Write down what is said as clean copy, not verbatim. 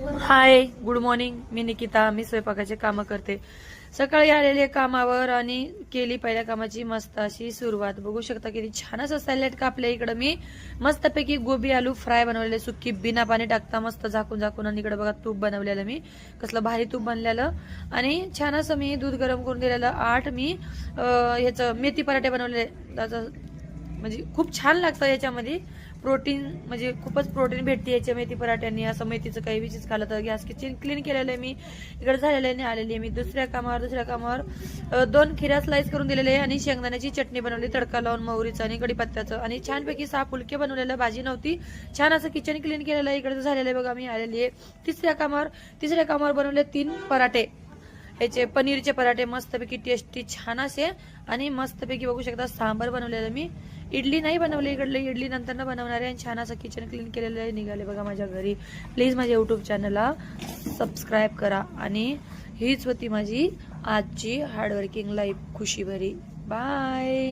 हाय, good morning. मी निकिता. मी स्वयंपाकाचे कामं करते. सकाळी आलेले कामावर आणि केली पहिल्या कामाची मस्त अशी सुरुवात. बघू शकता किती छान असं सॅलड कापल्या. इकडं मी मस्तपैकी गोबी आलू फ्राय बनवलेले, सुकी बिना पाणी टाकता मस्त झाकून झाकून. आणि इकडे बघा तूप बनवलेलं मी, कसलं भारी तूप बनलेलं. आणि छान असं मी दूध गरम करून दिलेलं. 8 मी ह्याचं मेथी पराठे बनवलेले. म्हणजे खूप छान लागतं याच्यामध्ये. प्रोटीन म्हणजे खूपच प्रोटीन भेटते याच्या मेथी पराठ्यांनी. असं मेथीचं काही विचीच खाल्लं तर. गॅस किचन क्लीन केलेलं आहे मी. इकडे झालेलं आहे. आलेली आहे मी दुसऱ्या कामावर 2 खिऱ्या स्लाइस करून दिलेले आहे. आणि शेंगदाण्याची चटणी बनवली, तडका लावून मोहरीचं आणि कढीपत्त्याचं. आणि छानपैकी 6 फुलके बनवलेलं. भाजी नव्हती. छान असं किचन क्लीन केलेलं आहे. इकडे झालेलं आहे बघा. मी आलेली आहे तिसऱ्या कामावर बनवले 3 पराठे. याचे पनीरचे पराठे मस्तपैकी टेस्टी छान असे. आणि मस्तपैकी बघू शकता सांबार बनवलेलं मी. इडली नाही बनवली, इकडले इडली नंतर न बनवणार आहे. आणि छान असं किचन क्लीन केलेलं आहे. निघाले बघा माझ्या घरी. प्लीज माझ्या युट्यूब चॅनलला सबस्क्राईब करा. आणि हीच होती माझी आजची हार्डवर्किंग लाईफ, खुशी भरी. बाय.